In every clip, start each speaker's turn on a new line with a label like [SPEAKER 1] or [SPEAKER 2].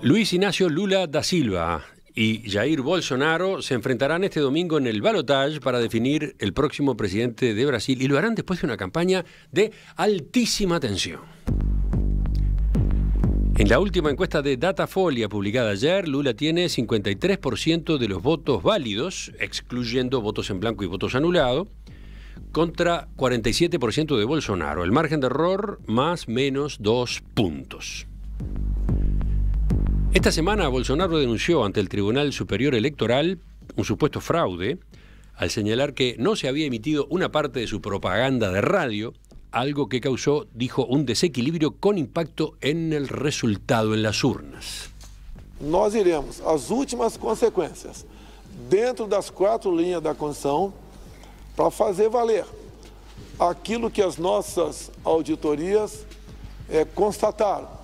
[SPEAKER 1] Luiz Inácio Lula da Silva y Jair Bolsonaro se enfrentarán este domingo en el balotaje para definir el próximo presidente de Brasil, y lo harán después de una campaña de altísima tensión. En la última encuesta de Datafolha publicada ayer, Lula tiene 53% de los votos válidos, excluyendo votos en blanco y votos anulados, contra 47% de Bolsonaro. El margen de error, más o menos 2 puntos. Esta semana Bolsonaro denunció ante el Tribunal Superior Electoral un supuesto fraude al señalar que no se había emitido una parte de su propaganda de radio, algo que causó, dijo, un desequilibrio con impacto en el resultado en las urnas.
[SPEAKER 2] Nós iremos às últimas consequências, dentro das 4 linhas da Constituição, para fazer valer aquilo que as nossas auditorias constataram.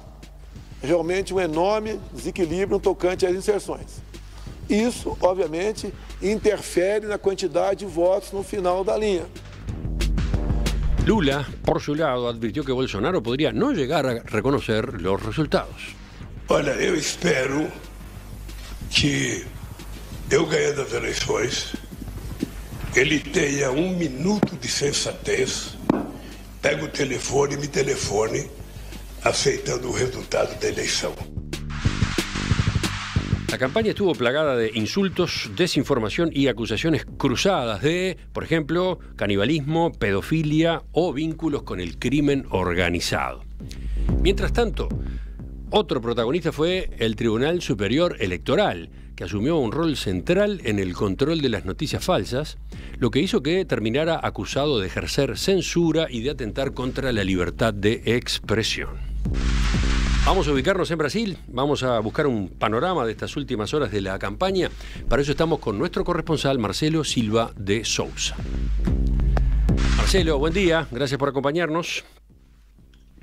[SPEAKER 2] Realmente enorme desequilíbrio tocante às inserções. Isso, obviamente, interfere na quantidade de votos no final da linha.
[SPEAKER 1] Lula, por su lado, advirtió que Bolsonaro podría no llegar a reconocer los resultados.
[SPEAKER 3] Olha, eu espero que eu ganhando as eleições, ele tenha 1 minuto de sensatez, pega o telefone e me telefone aceitando o resultado da eleição.
[SPEAKER 1] La campaña estuvo plagada de insultos, desinformación y acusaciones cruzadas de, por ejemplo, canibalismo, pedofilia o vínculos con el crimen organizado. Mientras tanto, otro protagonista fue el Tribunal Superior Electoral, que asumió un rol central en el control de las noticias falsas, lo que hizo que terminara acusado de ejercer censura y de atentar contra la libertad de expresión. Vamos a ubicarnos en Brasil, vamos a buscar un panorama de estas últimas horas de la campaña. Para eso estamos con nuestro corresponsal Marcelo Silva de Sousa. Marcelo, buen día, gracias por acompañarnos.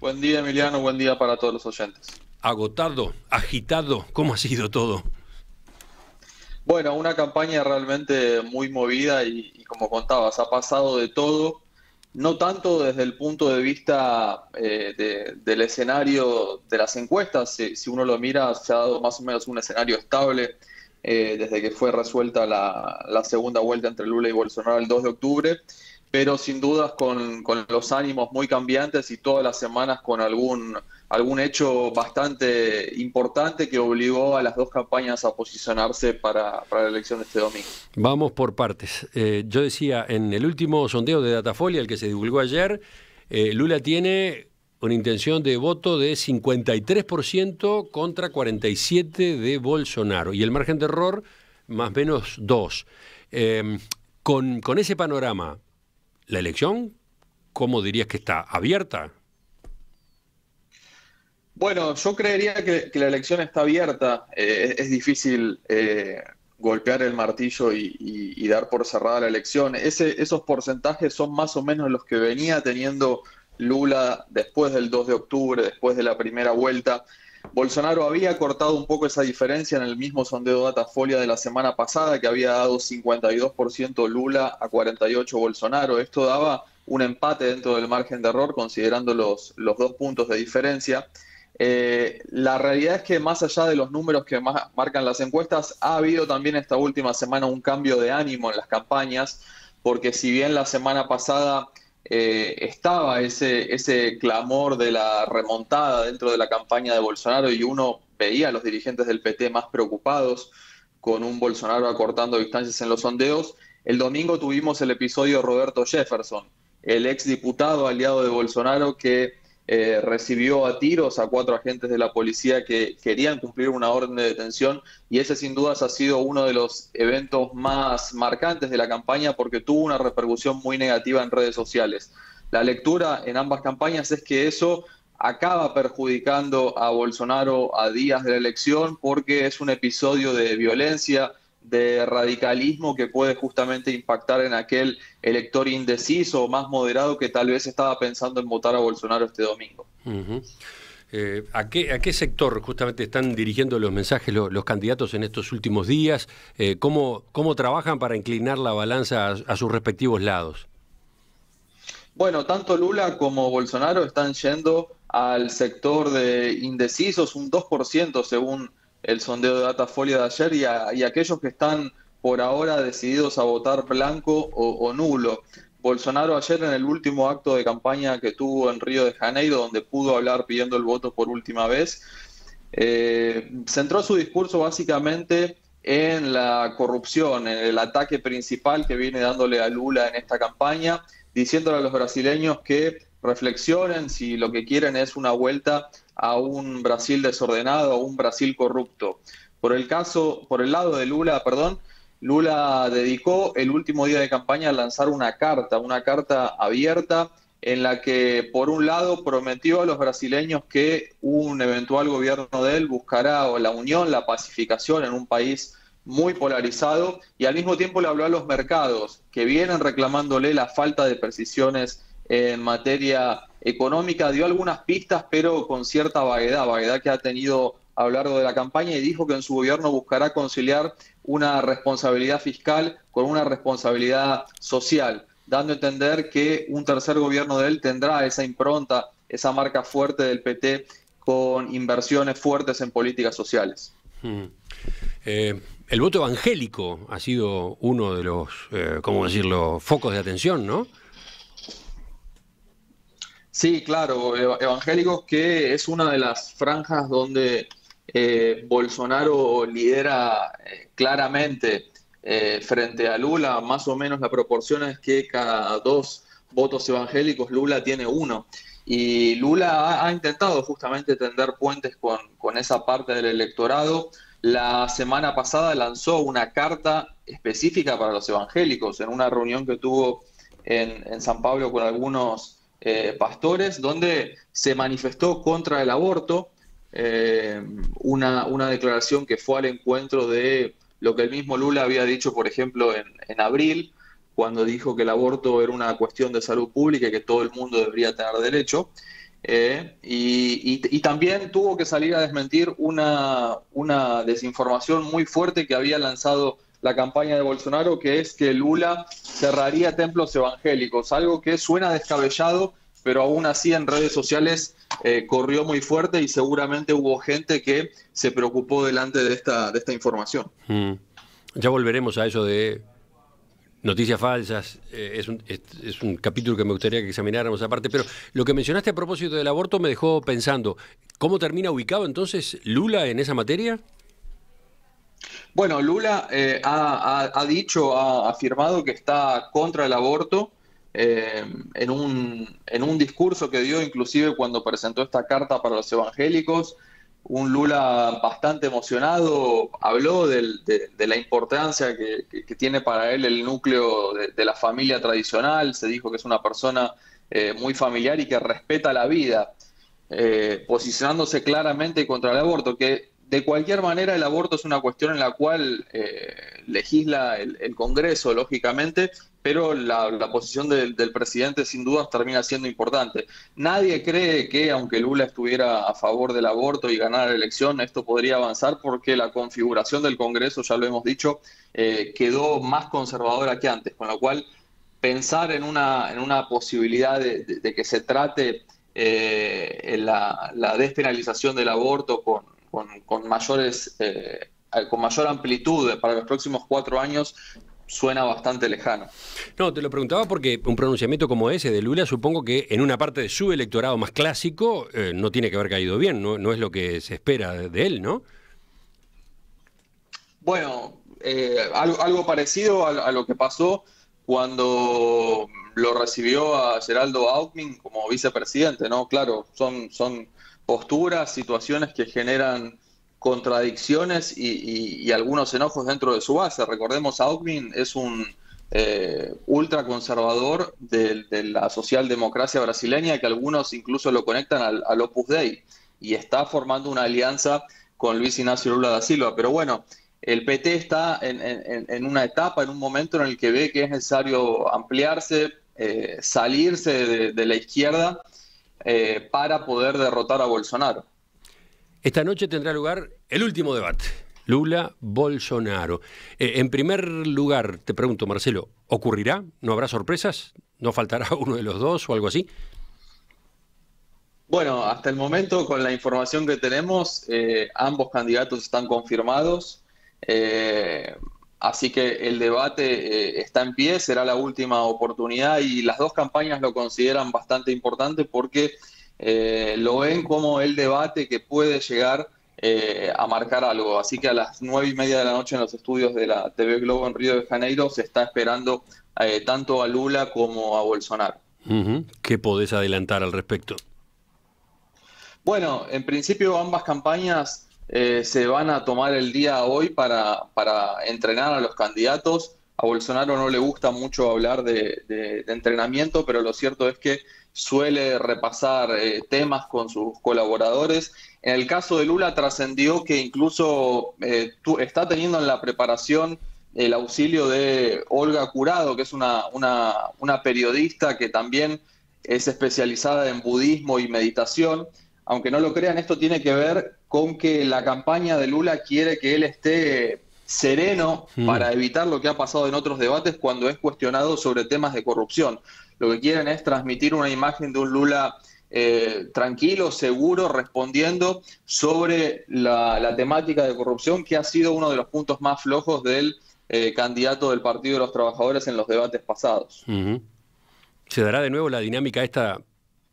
[SPEAKER 4] Buen día, Emiliano, buen día para todos los oyentes.
[SPEAKER 1] Agotado, agitado, ¿cómo ha sido todo?
[SPEAKER 4] Bueno, una campaña realmente muy movida y como contabas, ha pasado de todo. No tanto desde el punto de vista del escenario de las encuestas. Si uno lo mira, se ha dado más o menos un escenario estable desde que fue resuelta la segunda vuelta entre Lula y Bolsonaro el 2 de octubre, pero sin dudas con los ánimos muy cambiantes y todas las semanas con algún hecho bastante importante que obligó a las dos campañas a posicionarse para la elección de este domingo.
[SPEAKER 1] Vamos por partes. Yo decía, en el último sondeo de Datafolha, el que se divulgó ayer, Lula tiene una intención de voto de 53% contra 47% de Bolsonaro, y el margen de error más o menos 2. Con ese panorama, ¿la elección, cómo dirías que está? ¿Abierta?
[SPEAKER 4] Bueno, yo creería que la elección está abierta. Es difícil golpear el martillo y dar por cerrada la elección. Esos porcentajes son más o menos los que venía teniendo Lula después del 2 de octubre, después de la primera vuelta. Bolsonaro había cortado un poco esa diferencia en el mismo sondeo Datafolha de la semana pasada, que había dado 52% Lula a 48% Bolsonaro. Esto daba un empate dentro del margen de error, considerando los 2 puntos de diferencia. La realidad es que más allá de los números que marcan las encuestas, ha habido también esta última semana un cambio de ánimo en las campañas, porque si bien la semana pasada estaba ese clamor de la remontada dentro de la campaña de Bolsonaro y uno veía a los dirigentes del PT más preocupados con un Bolsonaro acortando distancias en los sondeos, el domingo tuvimos el episodio de Roberto Jefferson, el exdiputado aliado de Bolsonaro que recibió a tiros a 4 agentes de la policía que querían cumplir una orden de detención, y ese sin dudas ha sido uno de los eventos más marcantes de la campaña porque tuvo una repercusión muy negativa en redes sociales. La lectura en ambas campañas es que eso acaba perjudicando a Bolsonaro a días de la elección porque es un episodio de violencia, de radicalismo que puede justamente impactar en aquel elector indeciso o más moderado que tal vez estaba pensando en votar a Bolsonaro este domingo.
[SPEAKER 1] ¿A qué sector justamente están dirigiendo los mensajes los candidatos en estos últimos días? ¿Cómo trabajan para inclinar la balanza a sus respectivos lados?
[SPEAKER 4] Bueno, tanto Lula como Bolsonaro están yendo al sector de indecisos, un 2% según el sondeo de Datafolia de ayer y aquellos que están por ahora decididos a votar blanco o nulo. Bolsonaro ayer en el último acto de campaña que tuvo en Río de Janeiro, donde pudo hablar pidiendo el voto por última vez, centró su discurso básicamente en la corrupción, en el ataque principal que viene dándole a Lula en esta campaña, diciéndole a los brasileños que reflexionen si lo que quieren es una vuelta a un Brasil desordenado, a un Brasil corrupto. Por el lado de Lula, Lula dedicó el último día de campaña a lanzar una carta abierta en la que, por un lado, prometió a los brasileños que un eventual gobierno de él buscará la unión, la pacificación en un país muy polarizado, y al mismo tiempo le habló a los mercados, que vienen reclamándole la falta de precisiones en materia económica. Dio algunas pistas, pero con cierta vaguedad que ha tenido a lo largo de la campaña, y dijo que en su gobierno buscará conciliar una responsabilidad fiscal con una responsabilidad social, dando a entender que un tercer gobierno de él tendrá esa impronta, esa marca fuerte del PT, con inversiones fuertes en políticas sociales.
[SPEAKER 1] El voto evangélico ha sido uno de los, ¿cómo decirlo?, focos de atención, ¿no?
[SPEAKER 4] Sí, claro, evangélicos, que es una de las franjas donde Bolsonaro lidera claramente frente a Lula. Más o menos la proporción es que cada 2 votos evangélicos Lula tiene 1. Y Lula ha intentado justamente tender puentes con esa parte del electorado. La semana pasada lanzó una carta específica para los evangélicos en una reunión que tuvo en San Pablo con algunos pastores, donde se manifestó contra el aborto, una declaración que fue al encuentro de lo que el mismo Lula había dicho, por ejemplo, en abril, cuando dijo que el aborto era una cuestión de salud pública y que todo el mundo debería tener derecho. Y también tuvo que salir a desmentir una desinformación muy fuerte que había lanzado la campaña de Bolsonaro, que es que Lula cerraría templos evangélicos, algo que suena descabellado, pero aún así en redes sociales corrió muy fuerte, y seguramente hubo gente que se preocupó delante de esta información.
[SPEAKER 1] Ya volveremos a eso de noticias falsas. Es un capítulo que me gustaría que examináramos aparte, pero lo que mencionaste a propósito del aborto me dejó pensando, ¿cómo termina ubicado entonces Lula en esa materia?
[SPEAKER 4] Bueno, Lula ha afirmado que está contra el aborto en un discurso que dio inclusive cuando presentó esta carta para los evangélicos. Un Lula bastante emocionado, habló de la importancia que tiene para él el núcleo de la familia tradicional. Se dijo que es una persona muy familiar y que respeta la vida, posicionándose claramente contra el aborto, que de cualquier manera el aborto es una cuestión en la cual legisla el Congreso, lógicamente, pero la posición del presidente sin dudas termina siendo importante. Nadie cree que, aunque Lula estuviera a favor del aborto y ganara la elección, esto podría avanzar, porque la configuración del Congreso, ya lo hemos dicho, quedó más conservadora que antes, con lo cual pensar en una posibilidad de que se trate la despenalización del aborto con mayor amplitud para los próximos 4 años suena bastante lejano.
[SPEAKER 1] No, te lo preguntaba porque un pronunciamiento como ese de Lula, supongo que en una parte de su electorado más clásico no tiene que haber caído bien, no es lo que se espera de él, ¿no?
[SPEAKER 4] Bueno, algo parecido a lo que pasó cuando lo recibió a Geraldo Alckmin como vicepresidente, ¿no? Claro, son posturas, situaciones que generan contradicciones y algunos enojos dentro de su base. Recordemos, Alckmin es un ultraconservador de la socialdemocracia brasileña, que algunos incluso lo conectan al Opus Dei, y está formando una alianza con Luis Ignacio Lula da Silva. Pero bueno, el PT está en una etapa, en un momento en el que ve que es necesario ampliarse, salirse de la izquierda para poder derrotar a Bolsonaro.
[SPEAKER 1] Esta noche tendrá lugar el último debate, Lula-Bolsonaro. En primer lugar, te pregunto, Marcelo, ¿ocurrirá? ¿No habrá sorpresas? ¿No faltará uno de los dos o algo así?
[SPEAKER 4] Bueno, hasta el momento, con la información que tenemos, ambos candidatos están confirmados, así que el debate está en pie, será la última oportunidad y las dos campañas lo consideran bastante importante porque lo ven como el debate que puede llegar a marcar algo. Así que a las 9:30 de la noche en los estudios de la TV Globo en Río de Janeiro se está esperando tanto a Lula como a Bolsonaro.
[SPEAKER 1] ¿Qué podés adelantar al respecto?
[SPEAKER 4] Bueno, en principio ambas campañas se van a tomar el día hoy para entrenar a los candidatos. A Bolsonaro no le gusta mucho hablar de entrenamiento, pero lo cierto es que suele repasar temas con sus colaboradores. En el caso de Lula trascendió que incluso está teniendo en la preparación el auxilio de Olga Curado, que es una periodista que también es especializada en budismo y meditación. Aunque no lo crean, esto tiene que ver con que la campaña de Lula quiere que él esté sereno para evitar lo que ha pasado en otros debates cuando es cuestionado sobre temas de corrupción. Lo que quieren es transmitir una imagen de un Lula tranquilo, seguro, respondiendo sobre la temática de corrupción, que ha sido uno de los puntos más flojos del candidato del Partido de los Trabajadores en los debates pasados.
[SPEAKER 1] ¿Se dará de nuevo la dinámica esta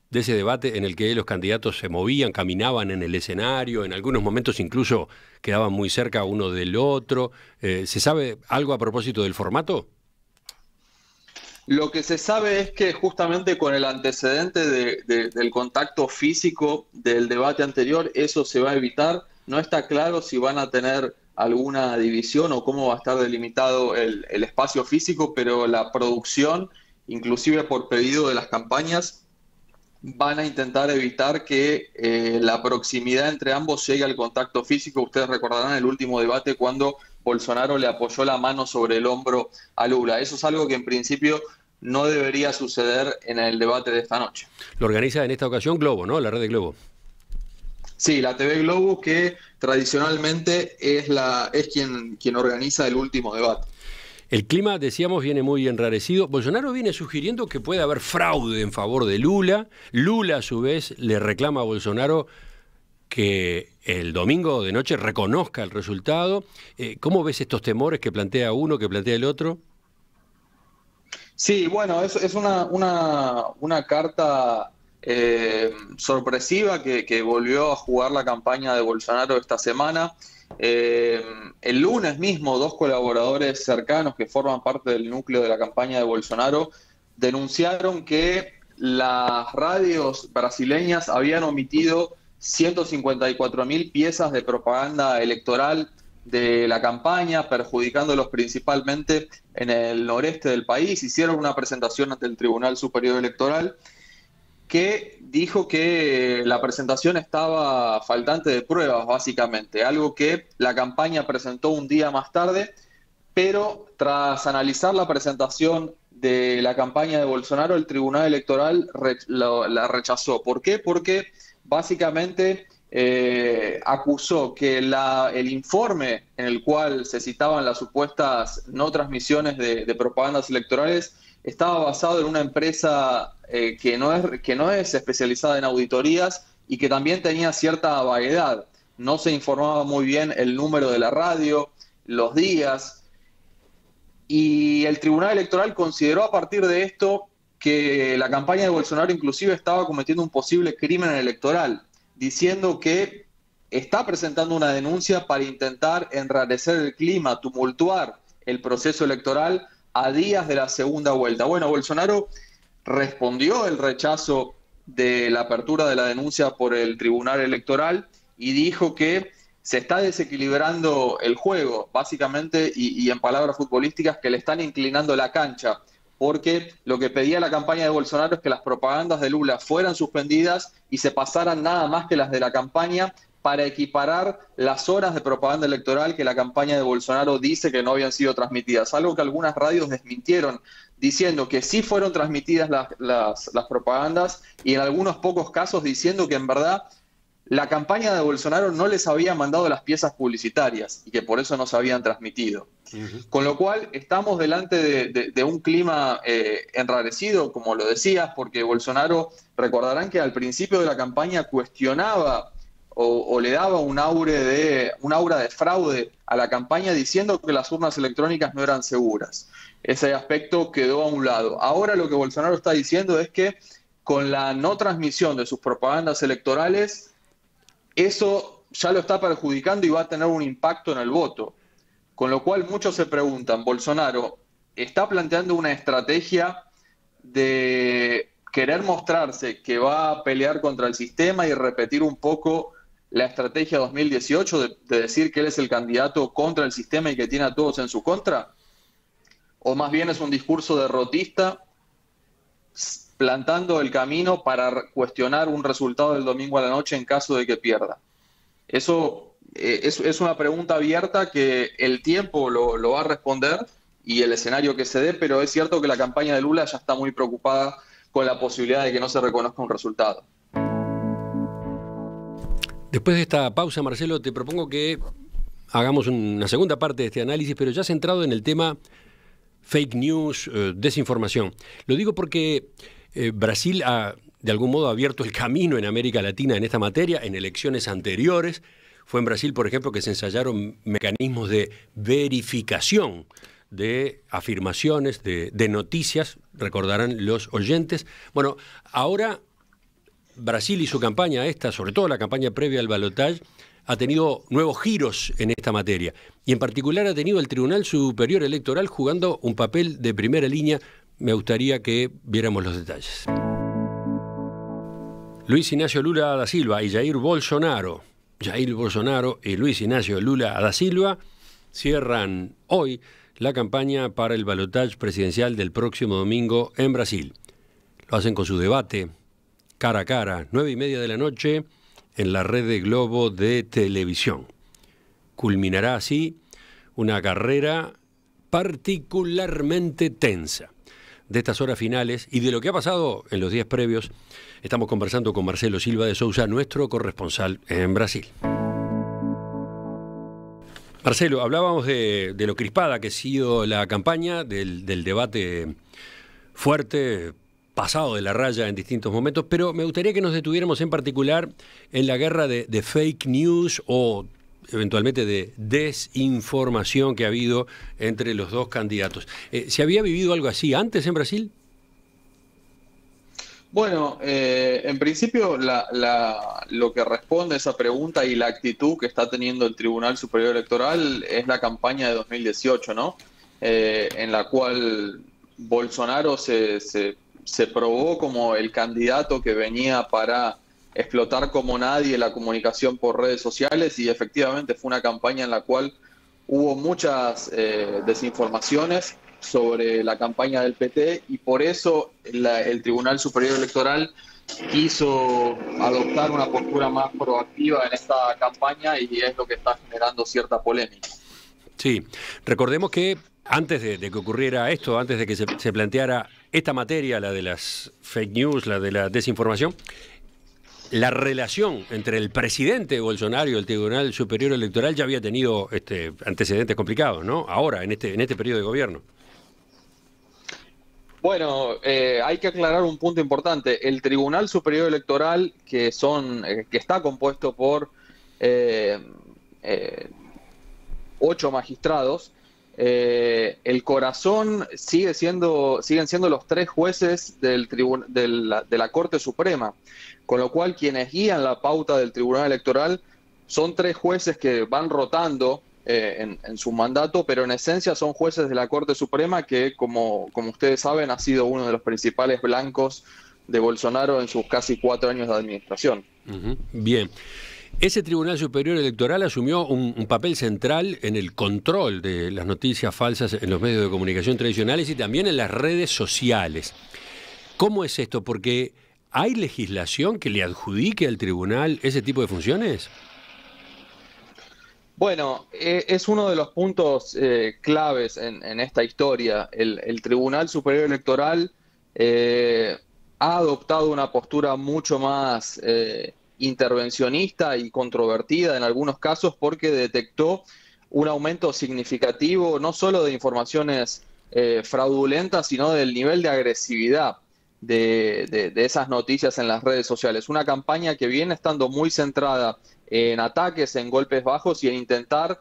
[SPEAKER 1] de ese debate en el que los candidatos se movían, caminaban en el escenario, en algunos momentos incluso quedaban muy cerca uno del otro? ¿Se sabe algo a propósito del formato?
[SPEAKER 4] Lo que se sabe es que justamente con el antecedente del contacto físico del debate anterior, eso se va a evitar. No está claro si van a tener alguna división o cómo va a estar delimitado el espacio físico, pero la producción, inclusive por pedido de las campañas, van a intentar evitar que la proximidad entre ambos llegue al contacto físico. Ustedes recordarán el último debate cuando Bolsonaro le apoyó la mano sobre el hombro a Lula. Eso es algo que en principio no debería suceder en el debate de esta noche.
[SPEAKER 1] Lo organiza en esta ocasión Globo, ¿no? La red de Globo.
[SPEAKER 4] Sí, la TV Globo, que tradicionalmente es quien organiza el último debate.
[SPEAKER 1] El clima, decíamos, viene muy enrarecido. Bolsonaro viene sugiriendo que puede haber fraude en favor de Lula. Lula, a su vez, le reclama a Bolsonaro que el domingo de noche reconozca el resultado. ¿Cómo ves estos temores que plantea uno, que plantea el otro?
[SPEAKER 4] Sí, bueno, es una carta sorpresiva que volvió a jugar la campaña de Bolsonaro esta semana. El lunes mismo, dos colaboradores cercanos que forman parte del núcleo de la campaña de Bolsonaro denunciaron que las radios brasileñas habían omitido 154.000 piezas de propaganda electoral de la campaña, perjudicándolos principalmente en el noreste del país. Hicieron una presentación ante el Tribunal Superior Electoral que dijo que la presentación estaba faltante de pruebas, básicamente, algo que la campaña presentó un día más tarde, pero tras analizar la presentación de la campaña de Bolsonaro, el Tribunal Electoral la rechazó. ¿Por qué? Porque básicamente acusó que el informe en el cual se citaban las supuestas no transmisiones de propagandas electorales estaba basado en una empresa que no es especializada en auditorías y que también tenía cierta vaguedad. No se informaba muy bien el número de la radio, los días, y el Tribunal Electoral consideró a partir de esto que la campaña de Bolsonaro inclusive estaba cometiendo un posible crimen electoral, diciendo que está presentando una denuncia para intentar enrarecer el clima, tumultuar el proceso electoral a días de la segunda vuelta. Bueno, Bolsonaro respondió el rechazo de la apertura de la denuncia por el Tribunal Electoral y dijo que se está desequilibrando el juego, básicamente, y en palabras futbolísticas, que le están inclinando la cancha, porque lo que pedía la campaña de Bolsonaro es que las propagandas de Lula fueran suspendidas y se pasaran nada más que las de la campaña para equiparar las horas de propaganda electoral que la campaña de Bolsonaro dice que no habían sido transmitidas, algo que algunas radios desmintieron, diciendo que sí fueron transmitidas las propagandas y en algunos pocos casos diciendo que en verdad la campaña de Bolsonaro no les había mandado las piezas publicitarias y que por eso no se habían transmitido. Con lo cual estamos delante de un clima enrarecido, como lo decías, porque Bolsonaro, recordarán que al principio de la campaña cuestionaba o le daba un aura de fraude a la campaña diciendo que las urnas electrónicas no eran seguras. Ese aspecto quedó a un lado. Ahora lo que Bolsonaro está diciendo es que con la no transmisión de sus propagandas electorales, eso ya lo está perjudicando y va a tener un impacto en el voto. Con lo cual muchos se preguntan, ¿Bolsonaro está planteando una estrategia de querer mostrarse que va a pelear contra el sistema y repetir un poco la estrategia 2018 de decir que él es el candidato contra el sistema y que tiene a todos en su contra? ¿O más bien es un discurso derrotista plantando el camino para cuestionar un resultado del domingo a la noche en caso de que pierda? Eso es una pregunta abierta que el tiempo lo va a responder y el escenario que se dé, pero es cierto que la campaña de Lula ya está muy preocupada con la posibilidad de que no se reconozca un resultado.
[SPEAKER 1] Después de esta pausa, Marcelo, te propongo que hagamos una segunda parte de este análisis, pero ya centrado en el tema fake news, desinformación. Lo digo porque Brasil ha, de algún modo, abierto el camino en América Latina en esta materia, en elecciones anteriores. Fue en Brasil, por ejemplo, que se ensayaron mecanismos de verificación de afirmaciones, de noticias, recordarán los oyentes. Bueno, ahora Brasil y su campaña sobre todo la campaña previa al balotaje, ha tenido nuevos giros en esta materia. Y en particular ha tenido el Tribunal Superior Electoral jugando un papel de primera línea. Me gustaría que viéramos los detalles. Luis Ignacio Lula da Silva y Jair Bolsonaro y Luis Ignacio Lula da Silva cierran hoy la campaña para el balotaje presidencial del próximo domingo en Brasil. Lo hacen con su debate cara a cara, 9:30 de la noche, en la red de Globo de televisión. Culminará así una carrera particularmente tensa. De estas horas finales y de lo que ha pasado en los días previos, estamos conversando con Marcelo Silva de Sousa, nuestro corresponsal en Brasil. Marcelo, hablábamos de lo crispada que ha sido la campaña, del debate fuerte, pasado de la raya en distintos momentos, pero me gustaría que nos detuviéramos en particular en la guerra de fake news o eventualmente de desinformación que ha habido entre los dos candidatos. ¿Se había vivido algo así antes en Brasil?
[SPEAKER 4] Bueno, en principio lo que responde a esa pregunta y la actitud que está teniendo el Tribunal Superior Electoral es la campaña de 2018, ¿no? En la cual Bolsonaro se probó como el candidato que venía para explotar como nadie la comunicación por redes sociales, y efectivamente fue una campaña en la cual hubo muchas desinformaciones sobre la campaña del PT, y por eso el Tribunal Superior Electoral quiso adoptar una postura más proactiva en esta campaña, y es lo que está generando cierta polémica.
[SPEAKER 1] Sí, recordemos que antes de que ocurriera esto, antes de que se planteara esta materia, la de las fake news, la de la desinformación, la relación entre el presidente Bolsonaro y el Tribunal Superior Electoral ya había tenido antecedentes complicados, ¿no? Ahora, en este periodo de gobierno.
[SPEAKER 4] Bueno, hay que aclarar un punto importante. El Tribunal Superior Electoral, que está compuesto por 8 magistrados, el corazón siguen siendo los 3 jueces de la Corte Suprema, con lo cual quienes guían la pauta del Tribunal Electoral son 3 jueces que van rotando en su mandato, pero en esencia son jueces de la Corte Suprema que, como ustedes saben, ha sido uno de los principales blancos de Bolsonaro en sus casi 4 años de administración.
[SPEAKER 1] Bien. Ese Tribunal Superior Electoral asumió un papel central en el control de las noticias falsas en los medios de comunicación tradicionales y también en las redes sociales. ¿Cómo es esto? Porque ¿hay legislación que le adjudique al tribunal ese tipo de funciones?
[SPEAKER 4] Bueno, es uno de los puntos claves en esta historia. El Tribunal Superior Electoral ha adoptado una postura mucho más intervencionista y controvertida en algunos casos, porque detectó un aumento significativo, no solo de informaciones fraudulentas, sino del nivel de agresividad de esas noticias en las redes sociales. Una campaña que viene estando muy centrada en ataques, en golpes bajos y en intentar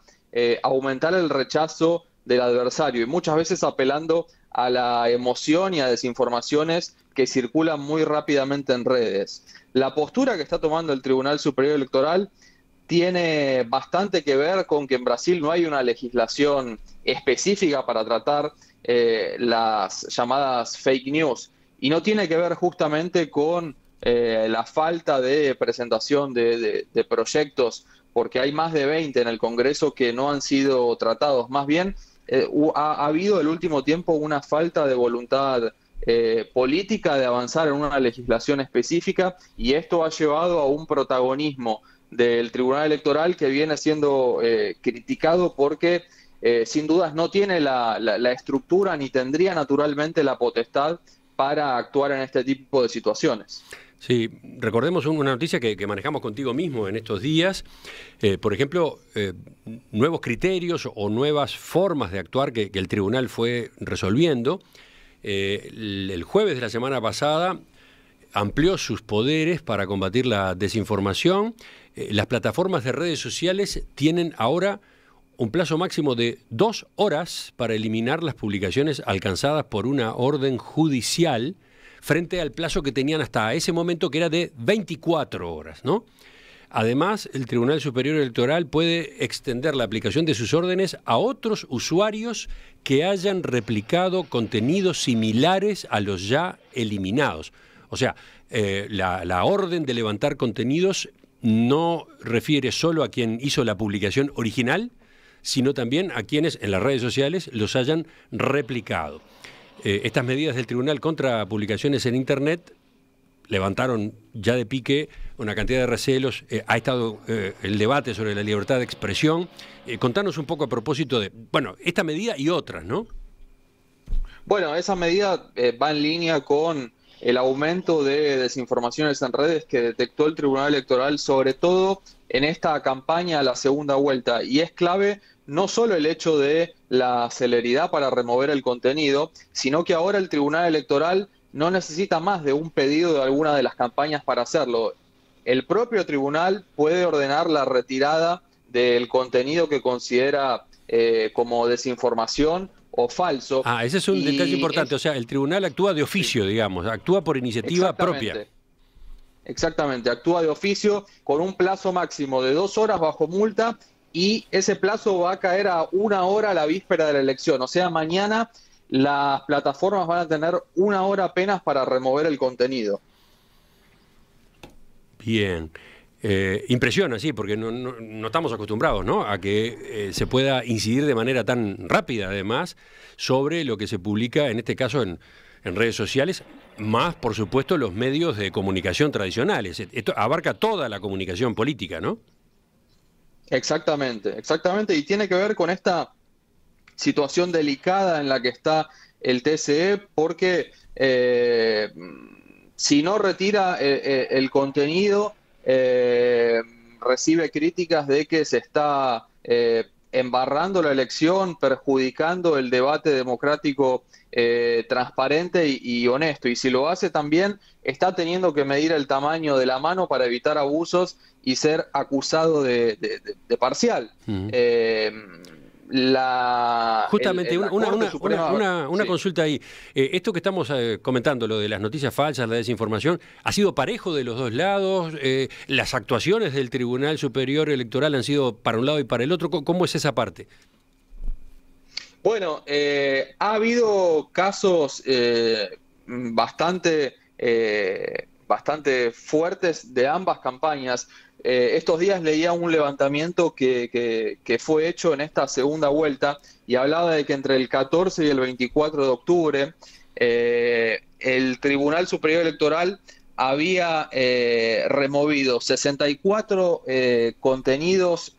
[SPEAKER 4] aumentar el rechazo del adversario, y muchas veces apelando a la emoción y a desinformaciones que circulan muy rápidamente en redes. La postura que está tomando el Tribunal Superior Electoral tiene bastante que ver con que en Brasil no hay una legislación específica para tratar las llamadas fake news, y no tiene que ver justamente con la falta de presentación de proyectos, porque hay más de 20 en el Congreso que no han sido tratados. Más bien, ha habido el último tiempo una falta de voluntad política de avanzar en una legislación específica, y esto ha llevado a un protagonismo del Tribunal Electoral que viene siendo criticado porque sin dudas no tiene la estructura ni tendría naturalmente la potestad para actuar en este tipo de situaciones.
[SPEAKER 1] Sí, recordemos una noticia que manejamos contigo mismo en estos días. Por ejemplo, nuevos criterios o nuevas formas de actuar que el tribunal fue resolviendo. El jueves de la semana pasada amplió sus poderes para combatir la desinformación. Las plataformas de redes sociales tienen ahora un plazo máximo de 2 horas para eliminar las publicaciones alcanzadas por una orden judicial, frente al plazo que tenían hasta ese momento, que era de 24 horas, ¿no? Además, el Tribunal Superior Electoral puede extender la aplicación de sus órdenes a otros usuarios que hayan replicado contenidos similares a los ya eliminados. O sea, la orden de levantar contenidos no refiere solo a quien hizo la publicación original, sino también a quienes en las redes sociales los hayan replicado. Estas medidas del tribunal contra publicaciones en Internet levantaron ya de pique una cantidad de recelos. Ha estado el debate sobre la libertad de expresión. Contanos un poco a propósito de, bueno, esta medida y otras, ¿no?
[SPEAKER 4] Bueno, esa medida va en línea con el aumento de desinformaciones en redes que detectó el Tribunal Electoral, sobre todo en esta campaña a la segunda vuelta. Y es clave no solo el hecho de la celeridad para remover el contenido, sino que ahora el Tribunal Electoral no necesita más de un pedido de alguna de las campañas para hacerlo. El propio tribunal puede ordenar la retirada del contenido que considera como desinformación o falso.
[SPEAKER 1] Ese es un detalle importante. O sea, el tribunal actúa de oficio, digamos, actúa por iniciativa propia.
[SPEAKER 4] Exactamente, actúa de oficio con un plazo máximo de 2 horas bajo multa, y ese plazo va a caer a 1 hora a la víspera de la elección. O sea, mañana las plataformas van a tener 1 hora apenas para remover el contenido.
[SPEAKER 1] Bien. Impresiona, sí, porque no estamos acostumbrados, ¿no?, a que se pueda incidir de manera tan rápida, además, sobre lo que se publica, en este caso en redes sociales, más, por supuesto, los medios de comunicación tradicionales. Esto abarca toda la comunicación política, ¿no?
[SPEAKER 4] Exactamente, y tiene que ver con esta situación delicada en la que está el TSE, porque si no retira el contenido, recibe críticas de que se está embarrando la elección, perjudicando el debate democrático transparente y honesto. Y si lo hace, también está teniendo que medir el tamaño de la mano para evitar abusos y ser acusado de parcial.
[SPEAKER 1] Justamente, una consulta ahí. Esto que estamos comentando, lo de las noticias falsas, la desinformación, ¿ha sido parejo de los dos lados? ¿Las actuaciones del Tribunal Superior Electoral han sido para un lado y para el otro? ¿Cómo es esa parte?
[SPEAKER 4] Bueno, ha habido casos bastante fuertes de ambas campañas. Estos días leía un levantamiento que fue hecho en esta segunda vuelta, y hablaba de que entre el 14 y el 24 de octubre el Tribunal Superior Electoral había removido 64 contenidos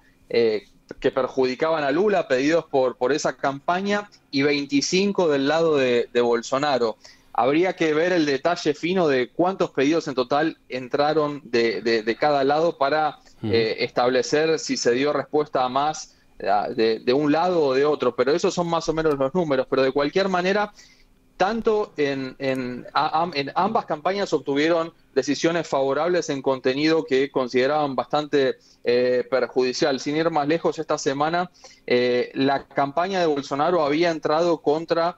[SPEAKER 4] que perjudicaban a Lula, pedidos por esa campaña, y 25 del lado de Bolsonaro. Habría que ver el detalle fino de cuántos pedidos en total entraron de cada lado para establecer si se dio respuesta a más de un lado o de otro, pero esos son más o menos los números. Pero de cualquier manera, tanto en ambas campañas obtuvieron decisiones favorables en contenido que consideraban bastante perjudicial. Sin ir más lejos, esta semana la campaña de Bolsonaro había entrado contra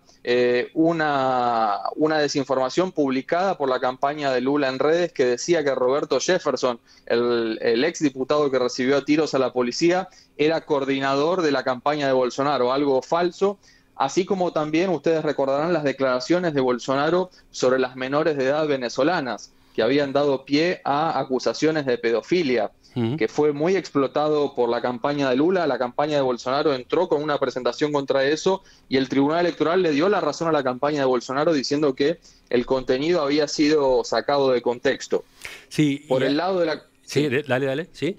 [SPEAKER 4] una desinformación publicada por la campaña de Lula en redes que decía que Roberto Jefferson, el exdiputado que recibió a tiros a la policía, era coordinador de la campaña de Bolsonaro, algo falso. Así como también ustedes recordarán las declaraciones de Bolsonaro sobre las menores de edad venezolanas, que habían dado pie a acusaciones de pedofilia, que fue muy explotado por la campaña de Lula. La campaña de Bolsonaro entró con una presentación contra eso y el Tribunal Electoral le dio la razón a la campaña de Bolsonaro diciendo que el contenido había sido sacado de contexto.
[SPEAKER 1] Sí,
[SPEAKER 4] por el lado de la...
[SPEAKER 1] Sí, dale, ¿sí?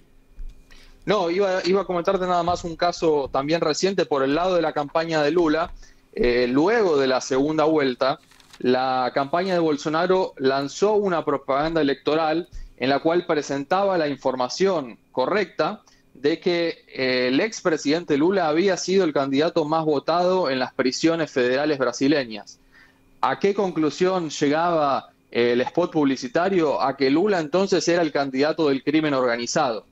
[SPEAKER 4] No, iba a comentarte nada más un caso también reciente por el lado de la campaña de Lula. Luego de la segunda vuelta, la campaña de Bolsonaro lanzó una propaganda electoral en la cual presentaba la información correcta de que el expresidente Lula había sido el candidato más votado en las prisiones federales brasileñas. ¿A qué conclusión llegaba el spot publicitario? A que Lula entonces era el candidato del crimen organizado.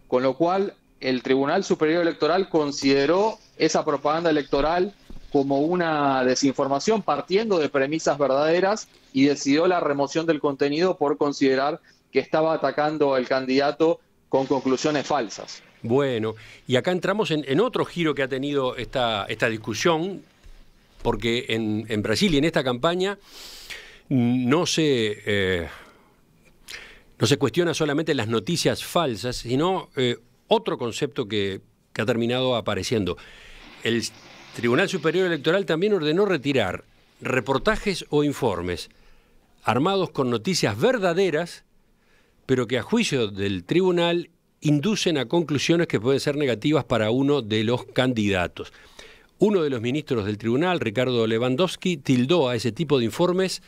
[SPEAKER 4] Con lo cual, el Tribunal Superior Electoral consideró esa propaganda electoral como una desinformación partiendo de premisas verdaderas y decidió la remoción del contenido por considerar que estaba atacando al candidato con conclusiones falsas.
[SPEAKER 1] Bueno, y acá entramos en otro giro que ha tenido esta discusión, porque en Brasil y en esta campaña no se cuestiona solamente las noticias falsas, sino otro concepto que ha terminado apareciendo. El Tribunal Superior Electoral también ordenó retirar reportajes o informes armados con noticias verdaderas, pero que a juicio del tribunal inducen a conclusiones que pueden ser negativas para uno de los candidatos. Uno de los ministros del tribunal, Ricardo Lewandowski, tildó a ese tipo de informes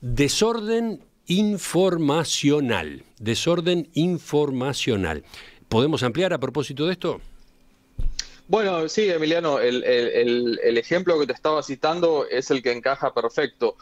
[SPEAKER 1] desorden informacional. Desorden informacional. ¿Podemos ampliar a propósito de esto?
[SPEAKER 4] Bueno, sí, Emiliano, el ejemplo que te estaba citando es el que encaja perfecto.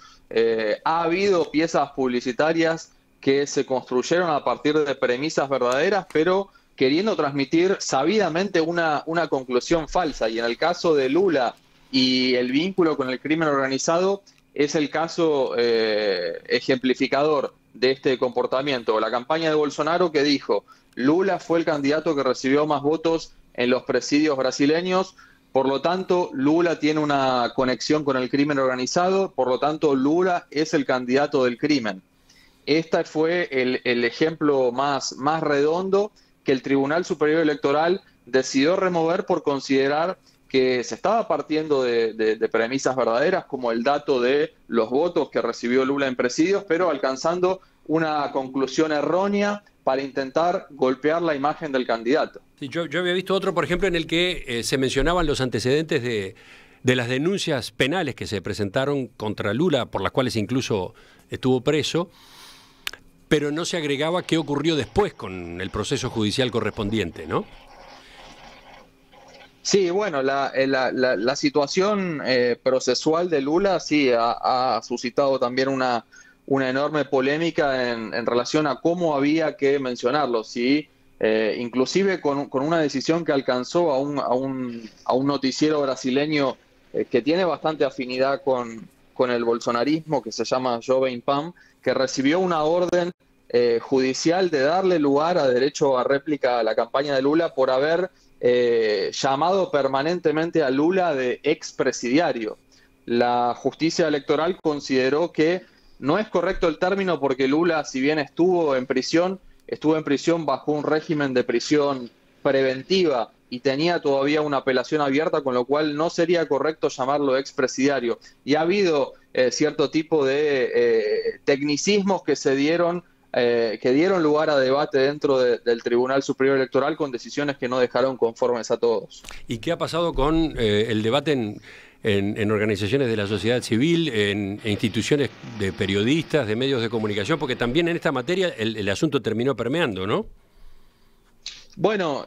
[SPEAKER 4] Ha habido piezas publicitarias que se construyeron a partir de premisas verdaderas, pero queriendo transmitir sabidamente una conclusión falsa. Y en el caso de Lula y el vínculo con el crimen organizado, es el caso ejemplificador de este comportamiento. La campaña de Bolsonaro que dijo, Lula fue el candidato que recibió más votos en los presidios brasileños, por lo tanto Lula tiene una conexión con el crimen organizado, por lo tanto Lula es el candidato del crimen. Este fue el ejemplo más redondo que el Tribunal Superior Electoral decidió remover por considerar que se estaba partiendo de premisas verdaderas, como el dato de los votos que recibió Lula en presidios, pero alcanzando una conclusión errónea para intentar golpear la imagen del candidato.
[SPEAKER 1] Sí, yo había visto otro, por ejemplo, en el que se mencionaban los antecedentes de las denuncias penales que se presentaron contra Lula, por las cuales incluso estuvo preso, pero no se agregaba qué ocurrió después con el proceso judicial correspondiente, ¿no?
[SPEAKER 4] Sí, bueno, la situación procesual de Lula sí ha suscitado también una enorme polémica en relación a cómo había que mencionarlo, ¿sí? Inclusive con una decisión que alcanzó a un noticiero brasileño que tiene bastante afinidad con el bolsonarismo, que se llama Jovem Pan, que recibió una orden judicial de darle lugar a derecho a réplica a la campaña de Lula por haber llamado permanentemente a Lula de expresidiario. La justicia electoral consideró que no es correcto el término porque Lula, si bien estuvo en prisión bajo un régimen de prisión preventiva y tenía todavía una apelación abierta, con lo cual no sería correcto llamarlo expresidiario. Y ha habido cierto tipo de tecnicismos que dieron lugar a debate dentro del Tribunal Superior Electoral con decisiones que no dejaron conformes a todos.
[SPEAKER 1] ¿Y qué ha pasado con el debate en organizaciones de la sociedad civil, en instituciones de periodistas, de medios de comunicación? Porque también en esta materia el asunto terminó permeando, ¿no?
[SPEAKER 4] Bueno,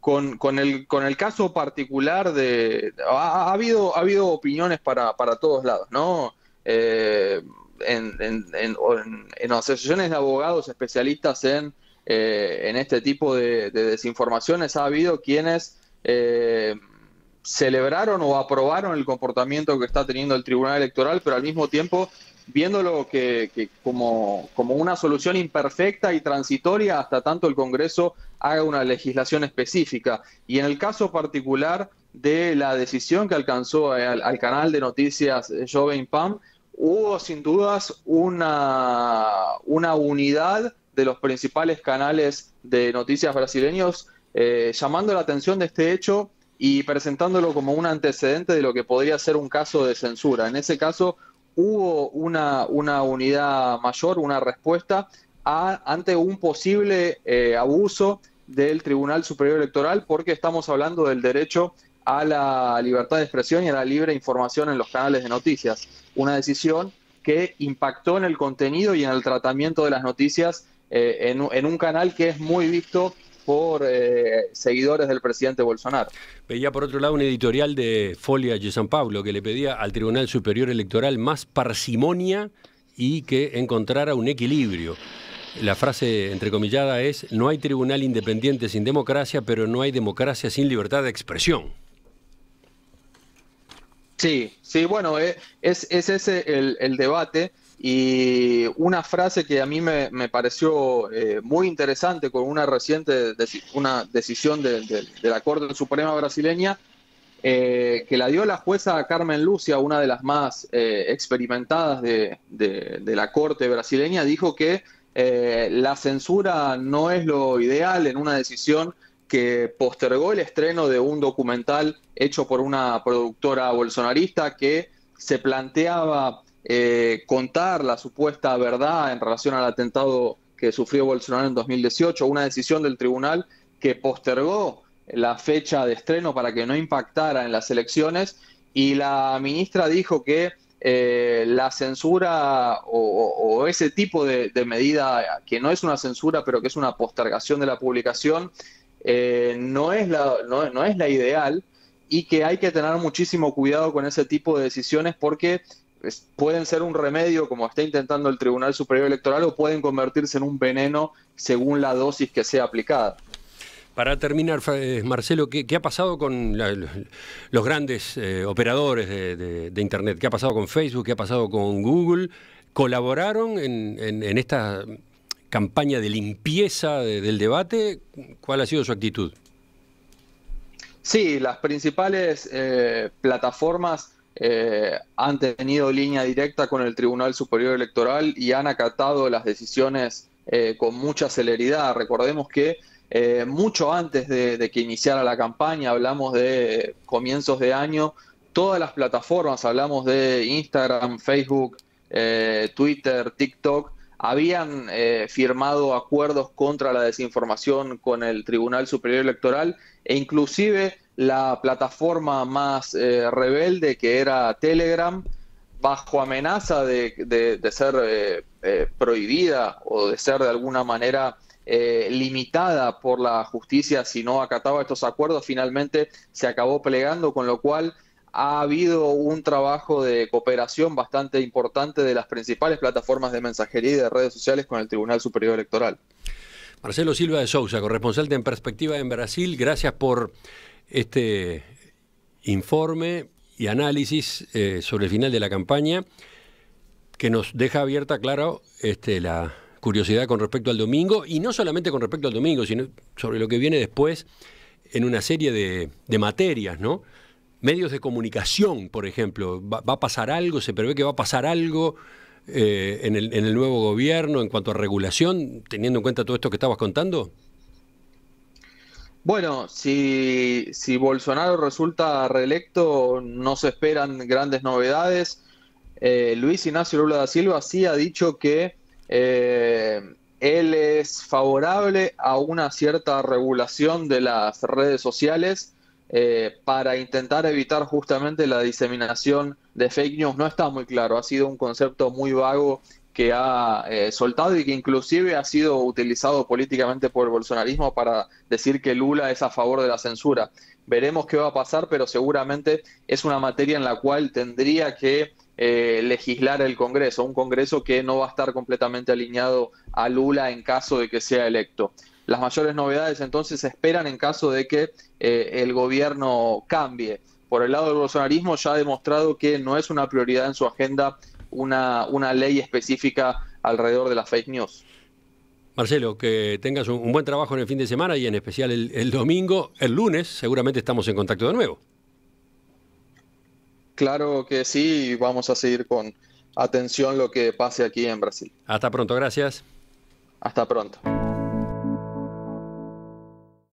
[SPEAKER 4] con el caso particular ha habido opiniones para todos lados, ¿no? En asociaciones de abogados especialistas en este tipo de desinformaciones ha habido quienes celebraron o aprobaron el comportamiento que está teniendo el Tribunal Electoral, pero al mismo tiempo viéndolo como una solución imperfecta y transitoria hasta tanto el Congreso haga una legislación específica. Y en el caso particular de la decisión que alcanzó al canal de noticias Jovem Pan, hubo sin dudas una unidad de los principales canales de noticias brasileños llamando la atención de este hecho y presentándolo como un antecedente de lo que podría ser un caso de censura. En ese caso hubo una unidad mayor, una respuesta ante un posible abuso del Tribunal Superior Electoral, porque estamos hablando del derecho a la libertad de expresión y a la libre información en los canales de noticias. Una decisión que impactó en el contenido y en el tratamiento de las noticias en un canal que es muy visto por seguidores del presidente Bolsonaro.
[SPEAKER 1] Veía por otro lado un editorial de Folha de São Paulo que le pedía al Tribunal Superior Electoral más parsimonia y que encontrara un equilibrio. La frase entrecomillada es: no hay tribunal independiente sin democracia, pero no hay democracia sin libertad de expresión.
[SPEAKER 4] Sí, bueno, es ese el debate. Y una frase que a mí me pareció muy interesante con una reciente una decisión de la Corte Suprema brasileña, que la dio la jueza Carmen Lúcia, una de las más experimentadas de la Corte brasileña, dijo que la censura no es lo ideal en una decisión que postergó el estreno de un documental hecho por una productora bolsonarista que se planteaba contar la supuesta verdad en relación al atentado que sufrió Bolsonaro en 2018, una decisión del tribunal que postergó la fecha de estreno para que no impactara en las elecciones, y la ministra dijo que la censura o ese tipo de medida, que no es una censura pero que es una postergación de la publicación, no es la ideal, y que hay que tener muchísimo cuidado con ese tipo de decisiones porque pueden ser un remedio, como está intentando el Tribunal Superior Electoral, o pueden convertirse en un veneno según la dosis que sea aplicada.
[SPEAKER 1] Para terminar, Marcelo, ¿qué ha pasado con los grandes operadores de Internet? ¿Qué ha pasado con Facebook? ¿Qué ha pasado con Google? ¿Colaboraron en esta campaña de limpieza del debate? ¿Cuál ha sido su actitud?
[SPEAKER 4] Sí, las principales plataformas han tenido línea directa con el Tribunal Superior Electoral y han acatado las decisiones con mucha celeridad. Recordemos que mucho antes de que iniciara la campaña, hablamos de comienzos de año, todas las plataformas, hablamos de Instagram, Facebook, Twitter, TikTok, habían firmado acuerdos contra la desinformación con el Tribunal Superior Electoral, e inclusive la plataforma más rebelde, que era Telegram, bajo amenaza de ser prohibida o de ser de alguna manera limitada por la justicia si no acataba estos acuerdos, finalmente se acabó plegando, con lo cual ha habido un trabajo de cooperación bastante importante de las principales plataformas de mensajería y de redes sociales con el Tribunal Superior Electoral.
[SPEAKER 1] Marcelo Silva de Souza, corresponsal de En Perspectiva en Brasil, gracias por este informe y análisis sobre el final de la campaña, que nos deja abierta, claro, la curiosidad con respecto al domingo, y no solamente con respecto al domingo, sino sobre lo que viene después en una serie de materias, ¿no? Medios de comunicación, por ejemplo. ¿Va a pasar algo? ¿Se prevé que va a pasar algo en el nuevo gobierno en cuanto a regulación, teniendo en cuenta todo esto que estabas contando?
[SPEAKER 4] Bueno, si Bolsonaro resulta reelecto, no se esperan grandes novedades. Luis Ignacio Lula da Silva sí ha dicho que él es favorable a una cierta regulación de las redes sociales para intentar evitar justamente la diseminación de fake news. No está muy claro, ha sido un concepto muy vago que ha soltado y que inclusive ha sido utilizado políticamente por el bolsonarismo para decir que Lula es a favor de la censura. Veremos qué va a pasar, pero seguramente es una materia en la cual tendría que legislar el Congreso, un Congreso que no va a estar completamente alineado a Lula en caso de que sea electo. Las mayores novedades entonces se esperan en caso de que el gobierno cambie. Por el lado del bolsonarismo ya ha demostrado que no es una prioridad en su agenda una ley específica alrededor de las fake news.
[SPEAKER 1] Marcelo, que tengas un buen trabajo en el fin de semana y en especial el domingo. El lunes seguramente estamos en contacto de nuevo.
[SPEAKER 4] Claro que sí, y vamos a seguir con atención lo que pase aquí en Brasil.
[SPEAKER 1] Hasta pronto, gracias.
[SPEAKER 4] Hasta pronto.